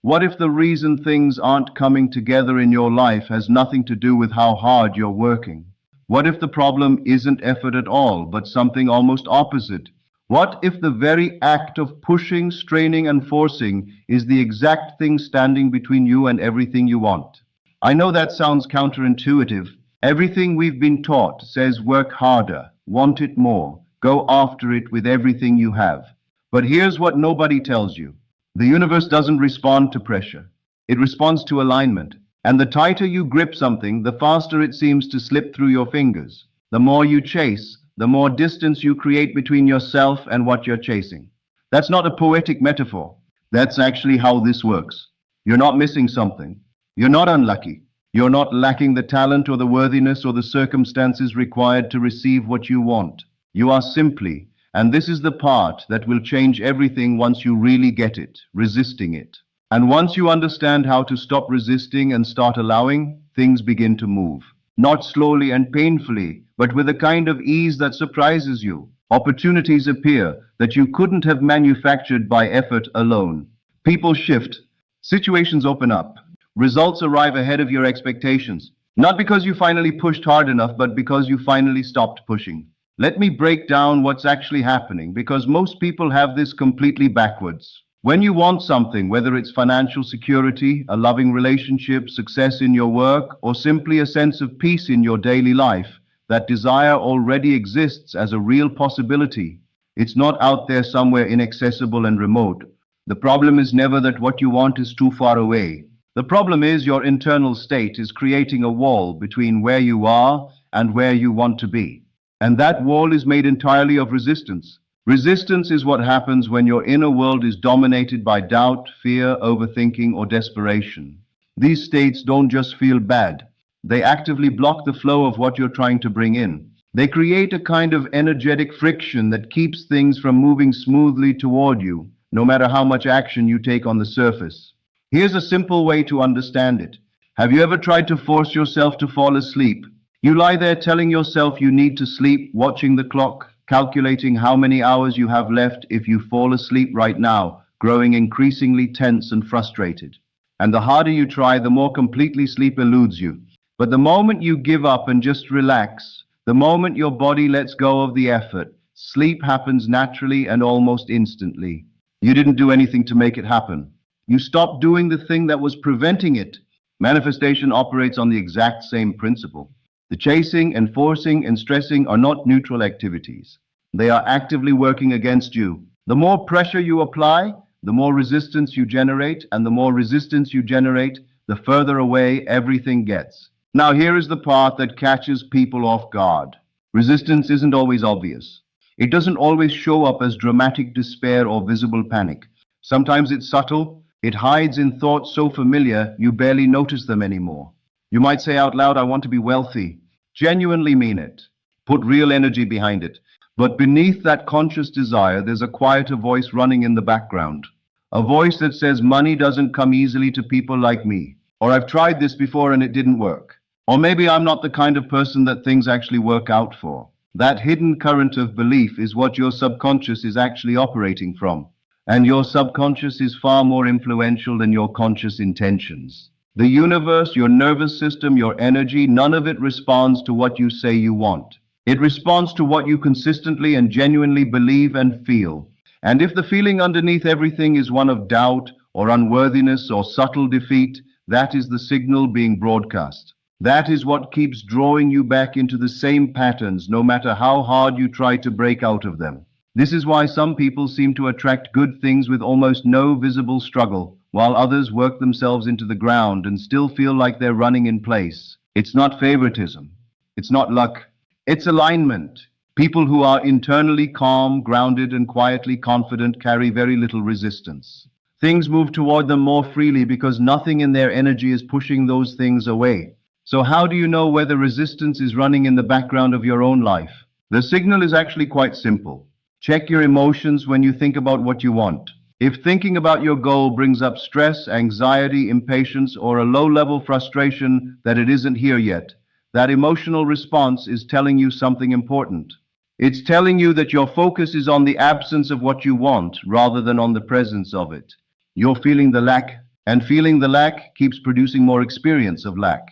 What if the reason things aren't coming together in your life has nothing to do with how hard you're working? What if the problem isn't effort at all, but something almost opposite? What if the very act of pushing, straining, and forcing is the exact thing standing between you and everything you want? I know that sounds counterintuitive. Everything we've been taught says work harder, want it more, go after it with everything you have. But here's what nobody tells you. The universe doesn't respond to pressure. It responds to alignment. And the tighter you grip something, the faster it seems to slip through your fingers. The more you chase, the more distance you create between yourself and what you're chasing. That's not a poetic metaphor. That's actually how this works. You're not missing something. You're not unlucky. You're not lacking the talent or the worthiness or the circumstances required to receive what you want. You are simply, and this is the part that will change everything once you really get it, resisting it. And once you understand how to stop resisting and start allowing, things begin to move. Not slowly and painfully, but with a kind of ease that surprises you. Opportunities appear that you couldn't have manufactured by effort alone. People shift. Situations open up. Results arrive ahead of your expectations. Not because you finally pushed hard enough, but because you finally stopped pushing. Let me break down what's actually happening, because most people have this completely backwards. When you want something, whether it's financial security, a loving relationship, success in your work, or simply a sense of peace in your daily life, that desire already exists as a real possibility. It's not out there somewhere inaccessible and remote. The problem is never that what you want is too far away. The problem is your internal state is creating a wall between where you are and where you want to be. And that wall is made entirely of resistance. Resistance is what happens when your inner world is dominated by doubt, fear, overthinking, or desperation. These states don't just feel bad. They actively block the flow of what you're trying to bring in. They create a kind of energetic friction that keeps things from moving smoothly toward you, no matter how much action you take on the surface. Here's a simple way to understand it. Have you ever tried to force yourself to fall asleep? You lie there telling yourself you need to sleep, watching the clock, calculating how many hours you have left if you fall asleep right now, growing increasingly tense and frustrated. And the harder you try, the more completely sleep eludes you. But the moment you give up and just relax, the moment your body lets go of the effort, sleep happens naturally and almost instantly. You didn't do anything to make it happen. You stopped doing the thing that was preventing it. Manifestation operates on the exact same principle. The chasing, enforcing, and stressing are not neutral activities. They are actively working against you. The more pressure you apply, the more resistance you generate, and the more resistance you generate, the further away everything gets. Now here is the part that catches people off guard. Resistance isn't always obvious. It doesn't always show up as dramatic despair or visible panic. Sometimes it's subtle. It hides in thoughts so familiar you barely notice them anymore. You might say out loud, I want to be wealthy. Genuinely mean it. Put real energy behind it. But beneath that conscious desire, there's a quieter voice running in the background. A voice that says money doesn't come easily to people like me. Or I've tried this before and it didn't work. Or maybe I'm not the kind of person that things actually work out for. That hidden current of belief is what your subconscious is actually operating from. And your subconscious is far more influential than your conscious intentions. The universe, your nervous system, your energy, none of it responds to what you say you want. It responds to what you consistently and genuinely believe and feel. And if the feeling underneath everything is one of doubt or unworthiness or subtle defeat, that is the signal being broadcast. That is what keeps drawing you back into the same patterns, no matter how hard you try to break out of them. This is why some people seem to attract good things with almost no visible struggle, while others work themselves into the ground and still feel like they're running in place. It's not favoritism. It's not luck. It's alignment. People who are internally calm, grounded, and quietly confident carry very little resistance. Things move toward them more freely because nothing in their energy is pushing those things away. So how do you know whether resistance is running in the background of your own life? The signal is actually quite simple. Check your emotions when you think about what you want. If thinking about your goal brings up stress, anxiety, impatience, or a low-level frustration that it isn't here yet, that emotional response is telling you something important. It's telling you that your focus is on the absence of what you want rather than on the presence of it. You're feeling the lack, And feeling the lack keeps producing more experience of lack.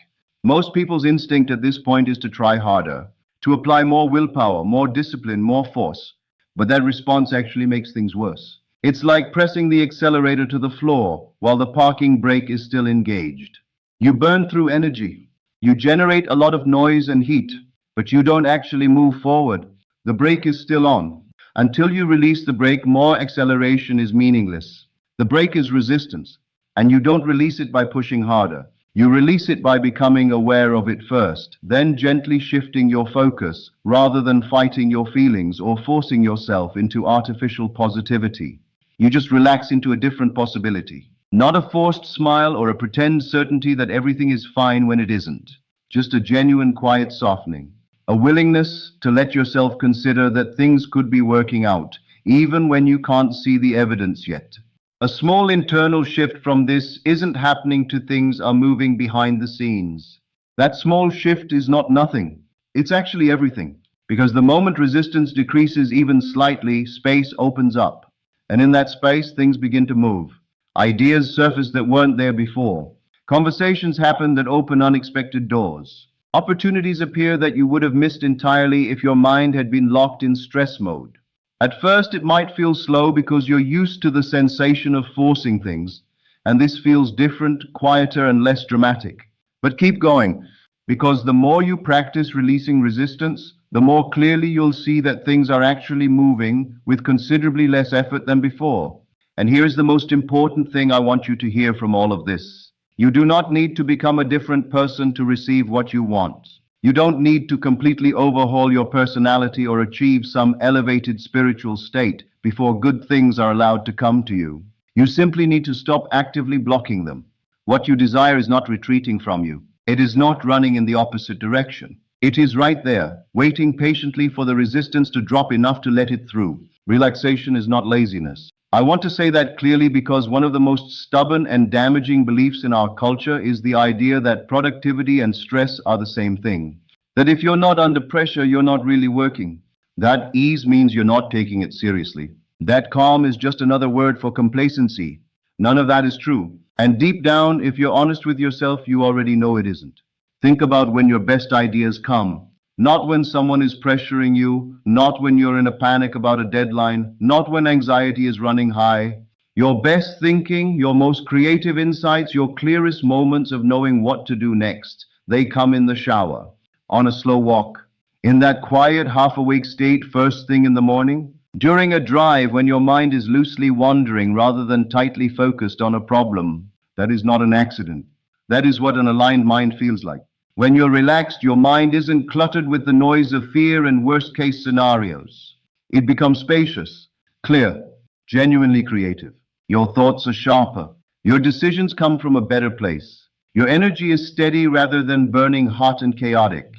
Most people's instinct at this point is to try harder, to apply more willpower, more discipline, more force. But that response actually makes things worse. It's like pressing the accelerator to the floor while the parking brake is still engaged. You burn through energy. You generate a lot of noise and heat, but you don't actually move forward. The brake is still on. Until you release the brake, more acceleration is meaningless. The brake is resistance, and you don't release it by pushing harder. You release it by becoming aware of it first, then gently shifting your focus rather than fighting your feelings or forcing yourself into artificial positivity. You just relax into a different possibility. Not a forced smile or a pretend certainty that everything is fine when it isn't. Just a genuine quiet softening. A willingness to let yourself consider that things could be working out, even when you can't see the evidence yet. A small internal shift from this isn't happening to things are moving behind the scenes. That small shift is not nothing. It's actually everything. Because the moment resistance decreases even slightly, space opens up. And in that space, things begin to move. Ideas surface that weren't there before. Conversations happen that open unexpected doors. Opportunities appear that you would have missed entirely if your mind had been locked in stress mode. At first, it might feel slow because you're used to the sensation of forcing things, and this feels different, quieter, and less dramatic. But keep going, because the more you practice releasing resistance, the more clearly you'll see that things are actually moving with considerably less effort than before. And here's the most important thing I want you to hear from all of this. You do not need to become a different person to receive what you want. You don't need to completely overhaul your personality or achieve some elevated spiritual state before good things are allowed to come to you. You simply need to stop actively blocking them. What you desire is not retreating from you. It is not running in the opposite direction. It is right there, waiting patiently for the resistance to drop enough to let it through. Relaxation is not laziness. I want to say that clearly because one of the most stubborn and damaging beliefs in our culture is the idea that productivity and stress are the same thing. That if you're not under pressure, you're not really working. That ease means you're not taking it seriously. That calm is just another word for complacency. None of that is true. And deep down, if you're honest with yourself, you already know it isn't. Think about when your best ideas come. Not when someone is pressuring you, not when you're in a panic about a deadline, not when anxiety is running high. Your best thinking, your most creative insights, your clearest moments of knowing what to do next, they come in the shower, on a slow walk, in that quiet half-awake state first thing in the morning, during a drive when your mind is loosely wandering rather than tightly focused on a problem. That is not an accident. That is what an aligned mind feels like. When you're relaxed, your mind isn't cluttered with the noise of fear and worst-case scenarios. It becomes spacious, clear, genuinely creative. Your thoughts are sharper. Your decisions come from a better place. Your energy is steady rather than burning hot and chaotic.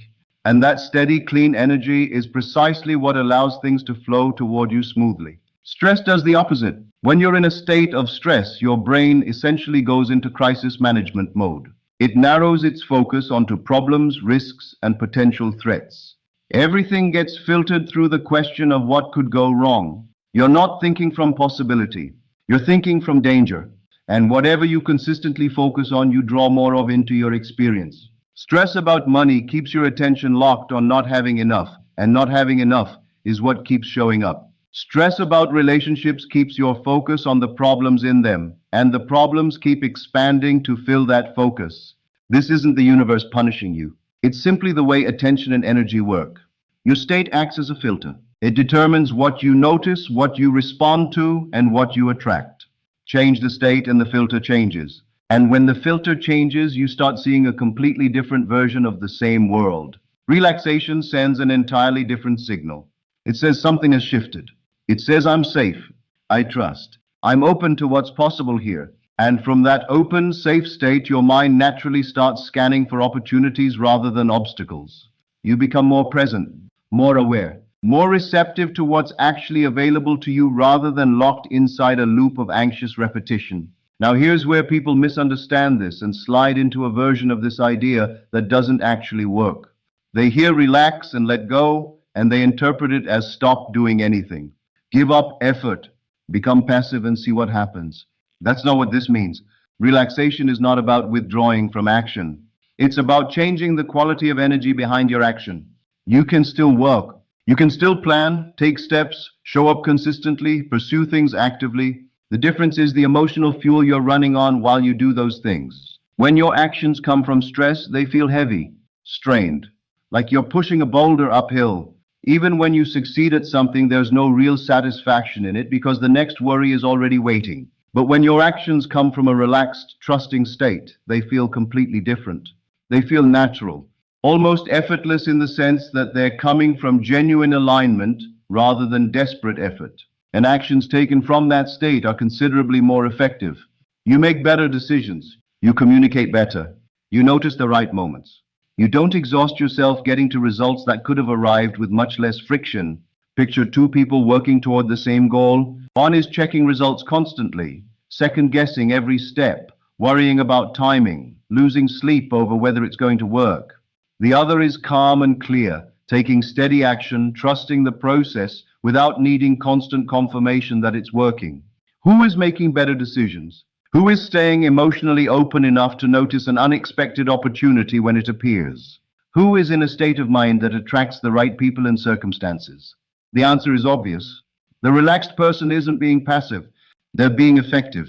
And that steady, clean energy is precisely what allows things to flow toward you smoothly. Stress does the opposite. When you're in a state of stress, your brain essentially goes into crisis management mode. It narrows its focus onto problems, risks, and potential threats. Everything gets filtered through the question of what could go wrong. You're not thinking from possibility. You're thinking from danger. And whatever you consistently focus on, you draw more of into your experience. Stress about money keeps your attention locked on not having enough, and not having enough is what keeps showing up. Stress about relationships keeps your focus on the problems in them, and the problems keep expanding to fill that focus. This isn't the universe punishing you. It's simply the way attention and energy work. Your state acts as a filter. It determines what you notice, what you respond to, and what you attract. Change the state and the filter changes. And when the filter changes, you start seeing a completely different version of the same world. Relaxation sends an entirely different signal. It says something has shifted. It says I'm safe, I trust, I'm open to what's possible here. And from that open, safe state, your mind naturally starts scanning for opportunities rather than obstacles. You become more present, more aware, more receptive to what's actually available to you rather than locked inside a loop of anxious repetition. Now here's where people misunderstand this and slide into a version of this idea that doesn't actually work. They hear relax and let go, and they interpret it as stop doing anything. Give up effort, become passive and see what happens. That's not what this means. Relaxation is not about withdrawing from action. It's about changing the quality of energy behind your action. You can still work. You can still plan, take steps, show up consistently, pursue things actively. The difference is the emotional fuel you're running on while you do those things. When your actions come from stress, they feel heavy, strained, like you're pushing a boulder uphill. Even when you succeed at something, there's no real satisfaction in it because the next worry is already waiting. But when your actions come from a relaxed, trusting state, they feel completely different. They feel natural, almost effortless in the sense that they're coming from genuine alignment rather than desperate effort. And actions taken from that state are considerably more effective. You make better decisions. You communicate better. You notice the right moments. You don't exhaust yourself getting to results that could have arrived with much less friction. Picture two people working toward the same goal. One is checking results constantly, second guessing every step, worrying about timing, losing sleep over whether it's going to work. The other is calm and clear, taking steady action, trusting the process without needing constant confirmation that it's working. Who is making better decisions? Who is staying emotionally open enough to notice an unexpected opportunity when it appears? Who is in a state of mind that attracts the right people and circumstances? The answer is obvious. The relaxed person isn't being passive, they're being effective.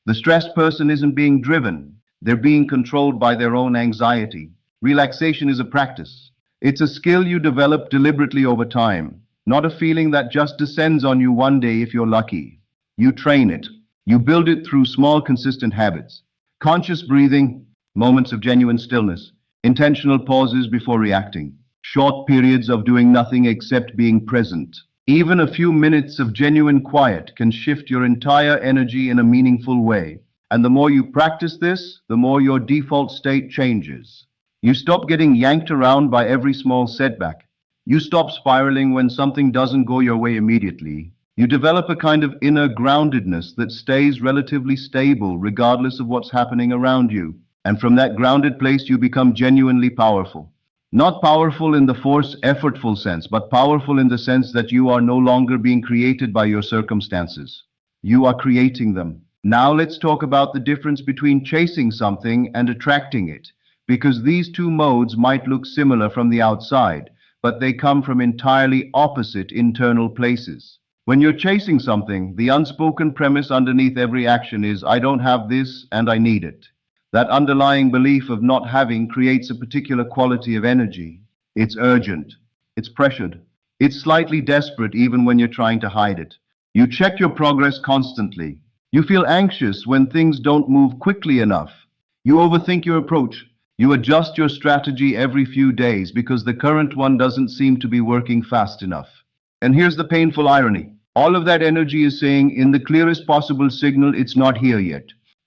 The stressed person isn't being driven, they're being controlled by their own anxiety. Relaxation is a practice. It's a skill you develop deliberately over time, not a feeling that just descends on you one day if you're lucky. You train it. You build it through small, consistent habits. Conscious breathing, moments of genuine stillness, intentional pauses before reacting, short periods of doing nothing except being present. Even a few minutes of genuine quiet can shift your entire energy in a meaningful way. And the more you practice this, the more your default state changes. You stop getting yanked around by every small setback. You stop spiraling when something doesn't go your way immediately. You develop a kind of inner groundedness that stays relatively stable regardless of what's happening around you. And from that grounded place, you become genuinely powerful. Not powerful in the force, effortful sense, but powerful in the sense that you are no longer being created by your circumstances. You are creating them. Now let's talk about the difference between chasing something and attracting it, because these two modes might look similar from the outside, but they come from entirely opposite internal places. When you're chasing something, the unspoken premise underneath every action is, I don't have this and I need it. That underlying belief of not having creates a particular quality of energy. It's urgent. It's pressured. It's slightly desperate even when you're trying to hide it. You check your progress constantly. You feel anxious when things don't move quickly enough. You overthink your approach. You adjust your strategy every few days because the current one doesn't seem to be working fast enough. And here's the painful irony. All of that energy is saying in the clearest possible signal, it's not here yet.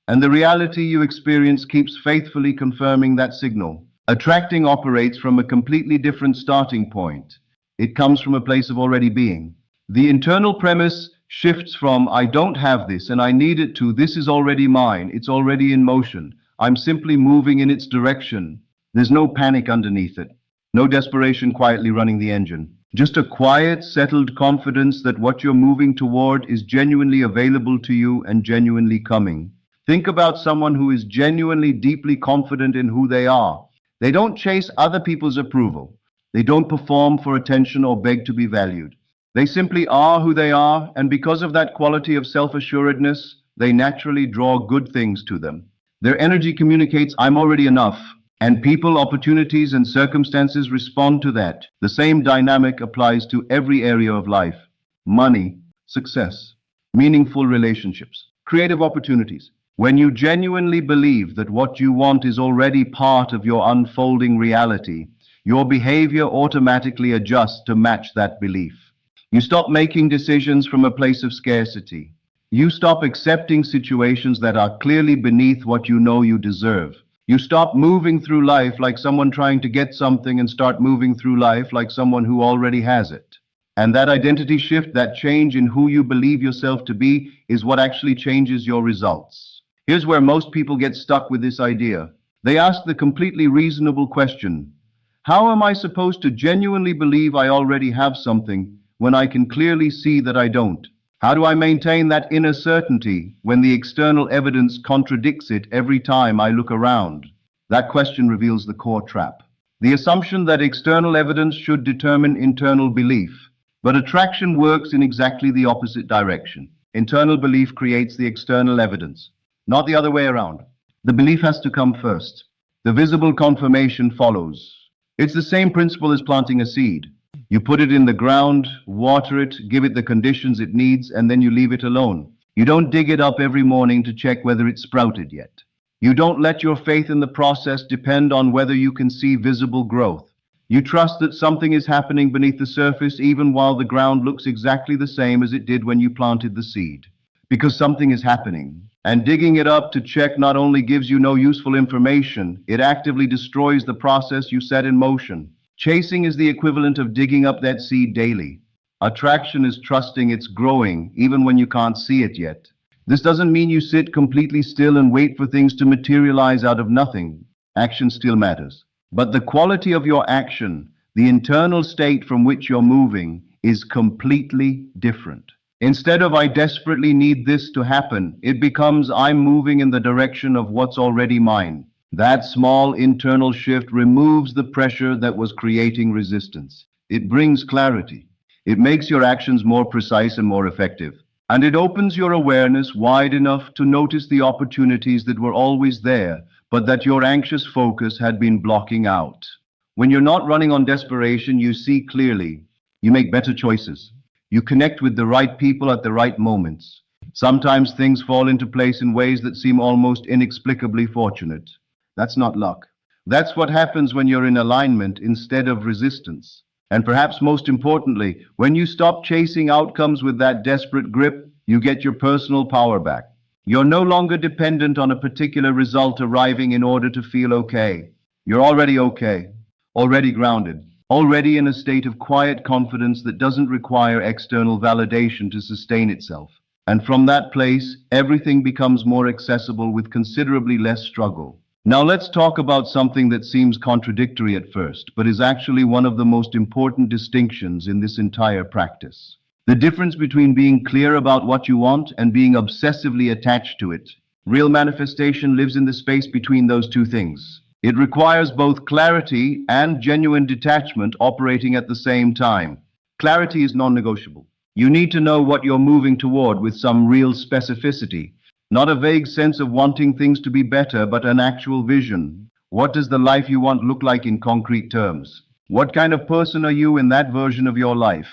And the reality you experience keeps faithfully confirming that signal. Attracting operates from a completely different starting point. It comes from a place of already being. The internal premise shifts from I don't have this and I need it to this is already mine, it's already in motion. I'm simply moving in its direction. There's no panic underneath it. No desperation quietly running the engine. Just a quiet, settled confidence that what you're moving toward is genuinely available to you and genuinely coming. Think about someone who is genuinely deeply confident in who they are. They don't chase other people's approval. They don't perform for attention or beg to be valued. They simply are who they are, and because of that quality of self-assuredness, they naturally draw good things to them. Their energy communicates, I'm already enough. And people, opportunities, and circumstances respond to that. The same dynamic applies to every area of life. Money, success, meaningful relationships, creative opportunities. When you genuinely believe that what you want is already part of your unfolding reality, your behavior automatically adjusts to match that belief. You stop making decisions from a place of scarcity. You stop accepting situations that are clearly beneath what you know you deserve. You stop moving through life like someone trying to get something and start moving through life like someone who already has it. And that identity shift, that change in who you believe yourself to be, is what actually changes your results. Here's where most people get stuck with this idea. They ask the completely reasonable question, how am I supposed to genuinely believe I already have something when I can clearly see that I don't? How do I maintain that inner certainty when the external evidence contradicts it every time I look around? That question reveals the core trap. The assumption that external evidence should determine internal belief. But attraction works in exactly the opposite direction. Internal belief creates the external evidence, not the other way around. The belief has to come first. The visible confirmation follows. It's the same principle as planting a seed. You put it in the ground, water it, give it the conditions it needs, and then you leave it alone. You don't dig it up every morning to check whether it's sprouted yet. You don't let your faith in the process depend on whether you can see visible growth. You trust that something is happening beneath the surface even while the ground looks exactly the same as it did when you planted the seed. Because something is happening. And digging it up to check not only gives you no useful information, it actively destroys the process you set in motion. Chasing is the equivalent of digging up that seed daily. Attraction is trusting it's growing even when you can't see it yet. This doesn't mean you sit completely still and wait for things to materialize out of nothing. Action still matters. But the quality of your action, the internal state from which you're moving, is completely different. Instead of "I desperately need this to happen," it becomes "I'm moving in the direction of what's already mine." That small internal shift removes the pressure that was creating resistance. It brings clarity. It makes your actions more precise and more effective. And it opens your awareness wide enough to notice the opportunities that were always there, but that your anxious focus had been blocking out. When you're not running on desperation, you see clearly. You make better choices. You connect with the right people at the right moments. Sometimes things fall into place in ways that seem almost inexplicably fortunate. That's not luck. That's what happens when you're in alignment instead of resistance. And perhaps most importantly, when you stop chasing outcomes with that desperate grip, you get your personal power back. You're no longer dependent on a particular result arriving in order to feel okay. You're already okay, already grounded, already in a state of quiet confidence that doesn't require external validation to sustain itself. And from that place, everything becomes more accessible with considerably less struggle. Now let's talk about something that seems contradictory at first, but is actually one of the most important distinctions in this entire practice. The difference between being clear about what you want and being obsessively attached to it. Real manifestation lives in the space between those two things. It requires both clarity and genuine detachment operating at the same time. Clarity is non-negotiable. You need to know what you're moving toward with some real specificity. Not a vague sense of wanting things to be better, but an actual vision. What does the life you want look like in concrete terms? What kind of person are you in that version of your life?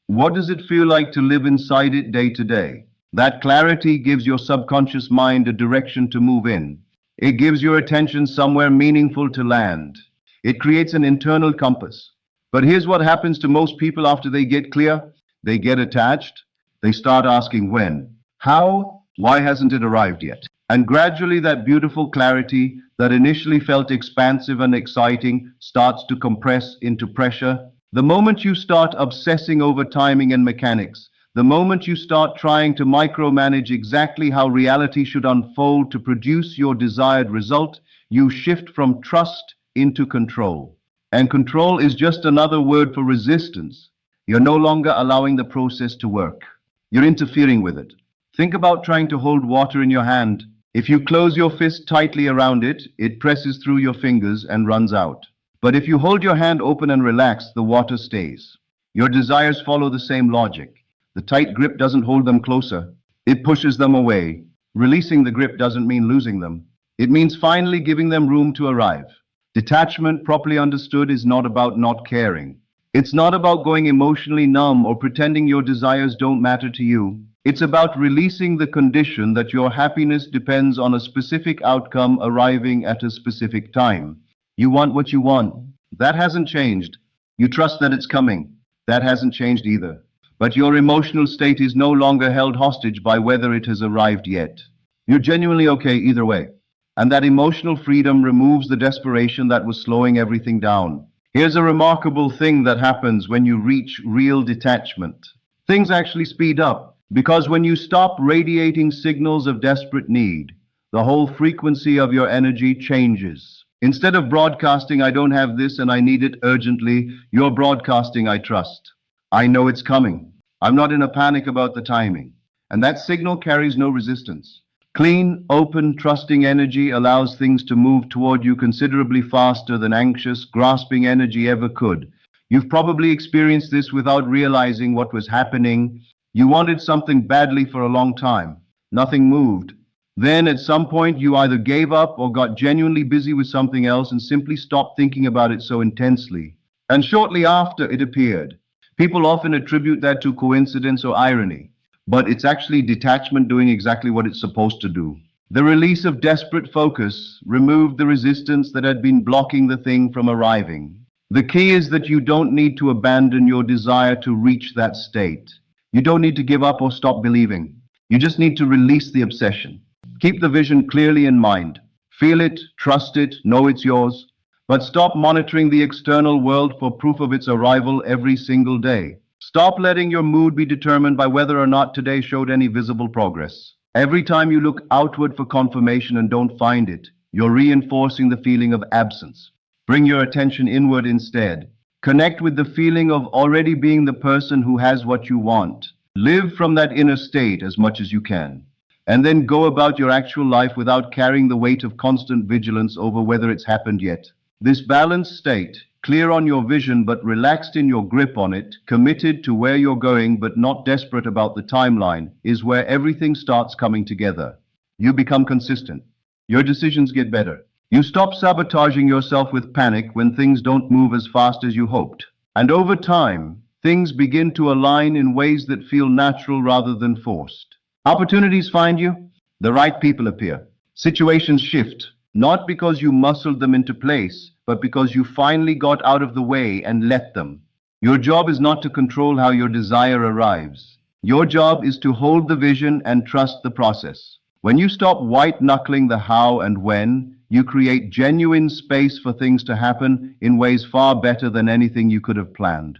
What does it feel like to live inside it day to day? That clarity gives your subconscious mind a direction to move in. It gives your attention somewhere meaningful to land. It creates an internal compass. But here's what happens to most people after they get clear. They get attached. They start asking when, how, why hasn't it arrived yet? And gradually that beautiful clarity that initially felt expansive and exciting starts to compress into pressure. The moment you start obsessing over timing and mechanics, the moment you start trying to micromanage exactly how reality should unfold to produce your desired result, you shift from trust into control. And control is just another word for resistance. You're no longer allowing the process to work. You're interfering with it. Think about trying to hold water in your hand. If you close your fist tightly around it, it presses through your fingers and runs out. But if you hold your hand open and relaxed, the water stays. Your desires follow the same logic. The tight grip doesn't hold them closer. It pushes them away. Releasing the grip doesn't mean losing them. It means finally giving them room to arrive. Detachment, properly understood, is not about not caring. It's not about going emotionally numb or pretending your desires don't matter to you. It's about releasing the condition that your happiness depends on a specific outcome arriving at a specific time. You want what you want. That hasn't changed. You trust that it's coming. That hasn't changed either. But your emotional state is no longer held hostage by whether it has arrived yet. You're genuinely okay either way. And that emotional freedom removes the desperation that was slowing everything down. Here's a remarkable thing that happens when you reach real detachment. Things actually speed up. Because when you stop radiating signals of desperate need, the whole frequency of your energy changes. Instead of broadcasting, "I don't have this and I need it urgently," you're broadcasting, "I trust. I know it's coming. I'm not in a panic about the timing." and that signal carries no resistance. Clean, open, trusting energy allows things to move toward you considerably faster than anxious, grasping energy ever could. You've probably experienced this without realizing what was happening. You wanted something badly for a long time. Nothing moved. Then at some point you either gave up or got genuinely busy with something else and simply stopped thinking about it so intensely. And shortly after it appeared. People often attribute that to coincidence or irony, but it's actually detachment doing exactly what it's supposed to do. The release of desperate focus removed the resistance that had been blocking the thing from arriving. The key is that you don't need to abandon your desire to reach that state. You don't need to give up or stop believing. You just need to release the obsession. Keep the vision clearly in mind. Feel it, trust it, know it's yours. But stop monitoring the external world for proof of its arrival every single day. Stop letting your mood be determined by whether or not today showed any visible progress. Every time you look outward for confirmation and don't find it, you're reinforcing the feeling of absence. Bring your attention inward instead. Connect with the feeling of already being the person who has what you want. Live from that inner state as much as you can. And then go about your actual life without carrying the weight of constant vigilance over whether it's happened yet. This balanced state, clear on your vision but relaxed in your grip on it, committed to where you're going but not desperate about the timeline, is where everything starts coming together. You become consistent. Your decisions get better. You stop sabotaging yourself with panic when things don't move as fast as you hoped. And over time, things begin to align in ways that feel natural rather than forced. Opportunities find you, the right people appear. Situations shift. Not because you muscled them into place, but because you finally got out of the way and let them. Your job is not to control how your desire arrives. Your job is to hold the vision and trust the process. When you stop white-knuckling the how and when, you create genuine space for things to happen in ways far better than anything you could have planned.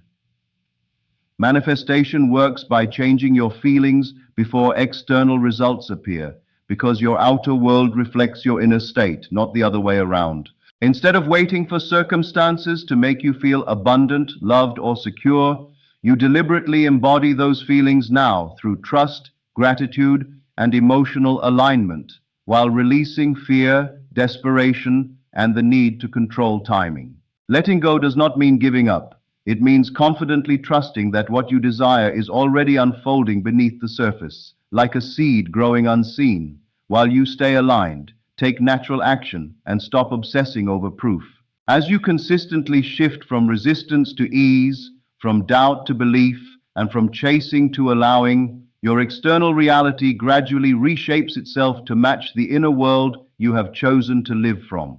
Manifestation works by changing your feelings before external results appear, because your outer world reflects your inner state, not the other way around. Instead of waiting for circumstances to make you feel abundant, loved, or secure, you deliberately embody those feelings now through trust, gratitude, and emotional alignment, while releasing fear, desperation, and the need to control timing. Letting go does not mean giving up. It means confidently trusting that what you desire is already unfolding beneath the surface, like a seed growing unseen, while you stay aligned, take natural action, and stop obsessing over proof. As you consistently shift from resistance to ease, from doubt to belief, and from chasing to allowing, your external reality gradually reshapes itself to match the inner world you have chosen to live from.